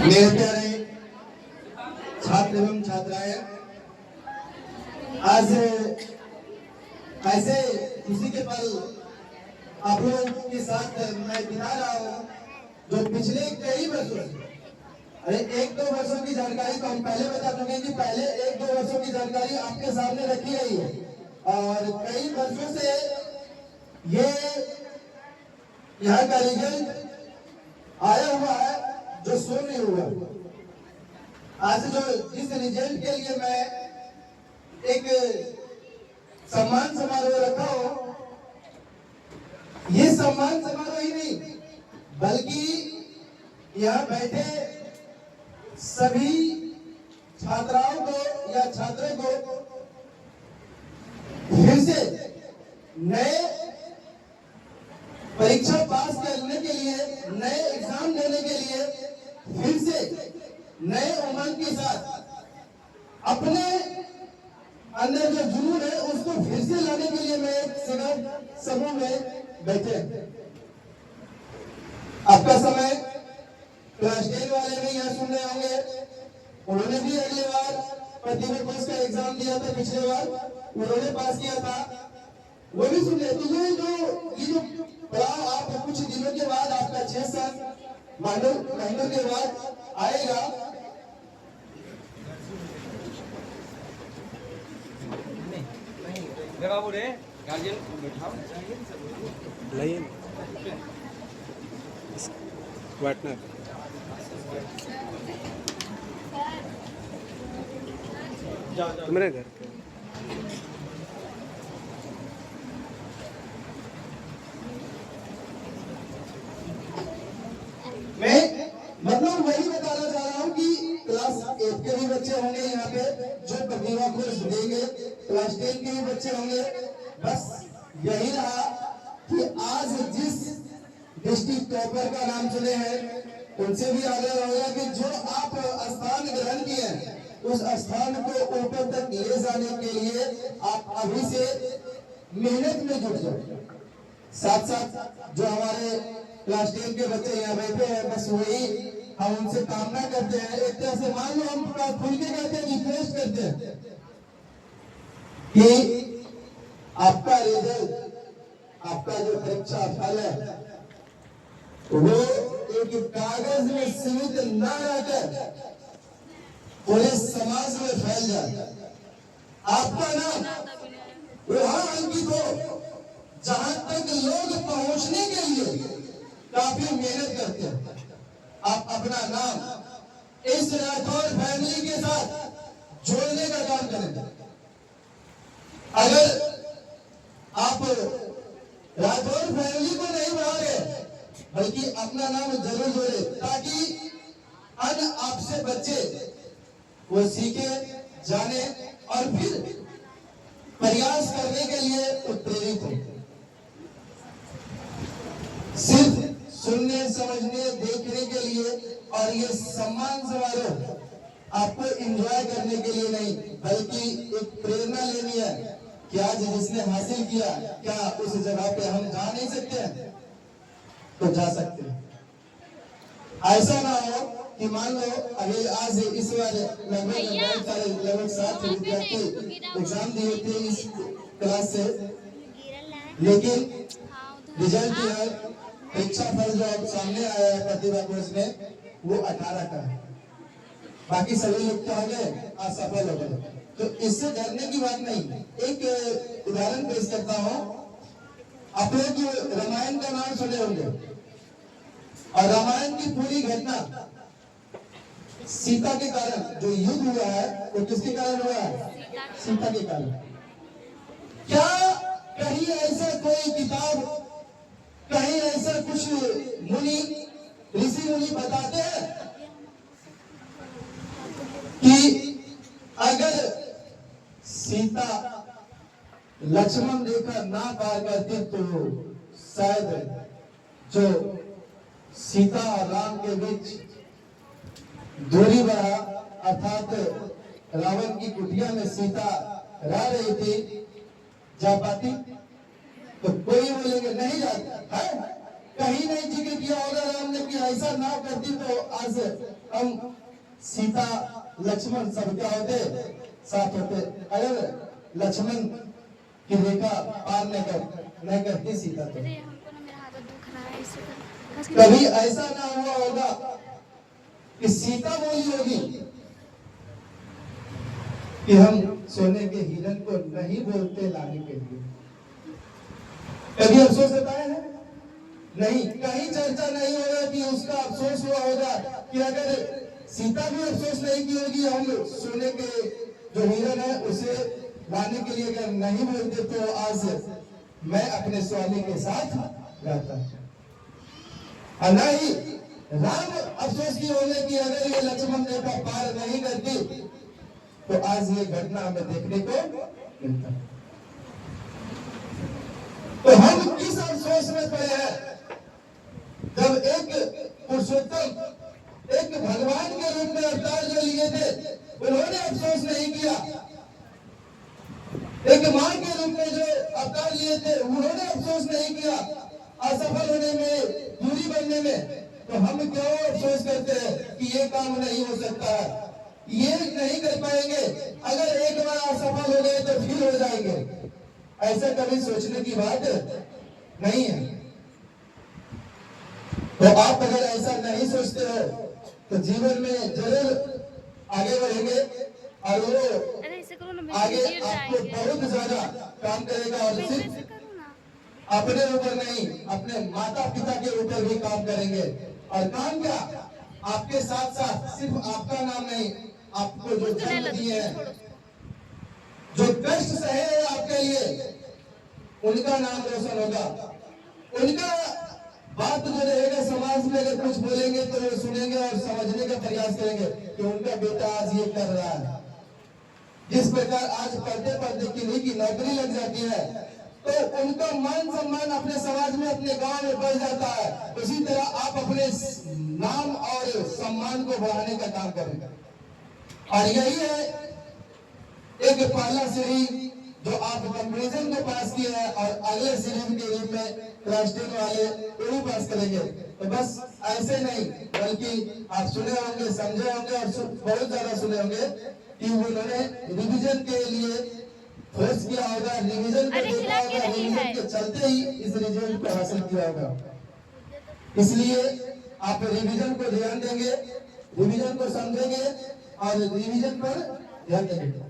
मेरे प्यारे छात्र एवं छात्राएं, आज ऐसे खुशी के पल आप लोगों के साथ मैं बिता रहा हूँ जो पिछले कई वर्षों से, अरे एक दो वर्षों की जानकारी तो हम पहले बता चुके हैं कि पहले एक दो वर्षों की जानकारी आपके सामने रखी गई है और कई वर्षों से ये यहाँ का रिजल्ट आया हुआ है जो शो नहीं हुआ। आज जो इस रिजल्ट के लिए मैं एक सम्मान समारोह रखा हूं, ये सम्मान समारोह ही नहीं बल्कि यहाँ बैठे सभी छात्राओं को या छात्रों को फिर से नए परीक्षा पास करने के लिए, नए एग्जाम देने के लिए फिर से नए उमंग के साथ अपने अंदर जो जुनून है उसको फिर से लाने के लिए मैं एक समूह में बैठे। आपका समय क्लास 10 वाले भी यहाँ सुन रहे होंगे, उन्होंने भी अगले बार प्रतिभा कोर्स का एग्जाम दिया था, पिछले बार उन्होंने पास किया था, वो भी सुन रहे। तो ये जो पड़ाव आप कुछ दिनों के बाद आपका 6-7 महीनों के बाद आएगा, गार्जियन बैठाओ लाइन पार्टनर तुम्हारे घर मैं मतलब वही बताना चाह रहा हूँ कि क्लास 8 के भी बच्चे होंगे यहाँ पे जो प्रतिभा कोर्स देंगे, क्लास 10 के भी बच्चे होंगे। बस यही रहा कि आज जिस डिस्ट्रिक्ट टॉपर का नाम सुने हैं उनसे भी आग्रह होगा कि जो आप स्थान ग्रहण किए हैं उस स्थान को ऊपर तक ले जाने के लिए आप अभी से मेहनत में जुट जाओ। साथ साथ जो हमारे क्लास 10 के बच्चे यहाँ बैठे हैं, बस वही हम उनसे कामना करते हैं, एक तरह से मान लो हम थोड़ा खुल के कहते हैं, रिक्वेस्ट करते हैं कि आपका रिजल्ट, आपका जो परीक्षा फल है वो एक कागज में सीमित न रहकर पूरे समाज में फैल जाए। आपका नाम वहां अंकित हो जहां तक लोग पहुंचने के लिए काफी मेहनत करते हैं। आप अपना नाम इस राठौर फैमिली के साथ जोड़ने का काम करें। अगर आप राठौर फैमिली को नहीं बढ़ा रहे बल्कि अपना नाम जरूर जोड़े ताकि अन्य आपसे बच्चे वो सीखे, जाने और फिर प्रयास करने के लिए उत्प्रेरित हो। सिर्फ सुनने, समझने, देखने के लिए और ये सम्मान समारोह आपको एंजॉय करने के लिए नहीं बल्कि एक प्रेरणा लेनी है कि आज जिसने हासिल किया, क्या उस जगह पे हम जा नहीं सकते हैं? तो जा सकते हैं। ऐसा ना हो कि मान लो अभी आज इस बार लगभग 7 विद्यार्थी एग्जाम दिए थे इस क्लास से, लेकिन रिजल्ट है, परीक्षा फल जो सामने आया है प्रतिभा कोर्स में वो 18 का है, बाकी सभी लोग क्या हो गए, असफल हो गए। तो इससे डरने की बात नहीं। एक उदाहरण पेश करता हूँ। आप लोग रामायण का नाम सुने होंगे और रामायण की पूरी घटना सीता के कारण जो युद्ध हुआ है वो किसके कारण हुआ है? सीता के कारण। क्या कहीं ऐसा कोई किताब, कहीं ऐसा कुछ मुनि, ऋषि मुनि बताते हैं कि अगर सीता लक्ष्मण रेखा ना पार करती तो शायद जो सीता और राम के बीच दूरी बढ़ा, अर्थात रावण की कुटिया में सीता रह रही थी, जा पाती? तो कोई बोलेंगे नहीं जाती है, कहीं नहीं जिक्र किया होगा राम ने कि ऐसा ना करती तो आज हम सीता लक्ष्मण सब क्या होते, साथ होते। अगर लक्ष्मण की रेखा पार नहीं करती सीता तो हमको ना मेरा हाथ दुख रहा है इससे कभी ऐसा ना हुआ होगा कि सीता बोली होगी कि हम सोने के हिरण को नहीं बोलते लाने के लिए। कभी अफसोस बताया है? नहीं। कहीं चर्चा नहीं होगा कि उसका अफसोस हुआ होगा कि अगर सीता भी अफसोस नहीं की होगी हम सोने के जो हिरण है उसे लाने के लिए अगर नहीं बोलते तो आज मैं अपने स्वामी के साथ रहता। और न ही राम अफसोस की होने की अगर ये लक्ष्मण रेखा पार नहीं करती तो आज ये घटना हमें देखने को मिलता। तो हम किस अफसोस में पड़े हैं जब एक पुरुषोत्तम, एक भगवान के रूप में अवतार जो लिए थे उन्होंने अफसोस नहीं किया, एक मां के रूप में जो अवतार लिए थे उन्होंने अफसोस नहीं किया असफल होने में, दूरी बनने में। तो हम क्यों अफसोस करते हैं कि ये काम नहीं हो सकता है, ये नहीं कर पाएंगे, अगर एक बार असफल हो गए तो फिर हो जाएंगे। ऐसा कभी सोचने की बात नहीं है। तो आप अगर ऐसा नहीं सोचते हो तो जीवन में जरूर आगे बढ़ेंगे और वो आगे आपको बहुत ज्यादा काम करेगा और सिर्फ अपने ऊपर नहीं अपने माता पिता के ऊपर भी काम करेंगे। और काम क्या, आपके साथ साथ सिर्फ आपका नाम नहीं, आपको जो जन्म दिए हैं, जो कष्ट सहे हैं आपके लिए, उनका नाम रोशन होगा। उनका बात जो रहेगा समाज में अगर कुछ बोलेंगे तो वो सुनेंगे और समझने का प्रयास करेंगे कि उनका बेटा आज ये कर रहा है। जिस प्रकार आज पढ़ते पढ़ते किन्हीं की नौकरी लग जाती है तो उनका मान सम्मान अपने समाज में, अपने गांव में बढ़ जाता है। उसी तरह आप अपने नाम और सम्मान को बढ़ाने का काम करेंगे। और यही है एक पहला सीढ़ी जो आप कंपैरिजन को पास किए हैं और अगले सीढ़ी के रूप में क्लास 10 वाले वो भी पास करेंगे। तो बस ऐसे नहीं बल्कि आप सुने होंगे, समझे होंगे और बहुत ज्यादा सुने होंगे कि उन्होंने रिवीजन के लिए फोर्स किया होगा, रिवीजन को देखा होगा, रिवीजन के चलते ही इस रिजल्ट को हासिल किया होगा। इसलिए आप रिवीजन को ध्यान देंगे, रिवीजन को समझेंगे और रिवीजन पर ध्यान देंगे।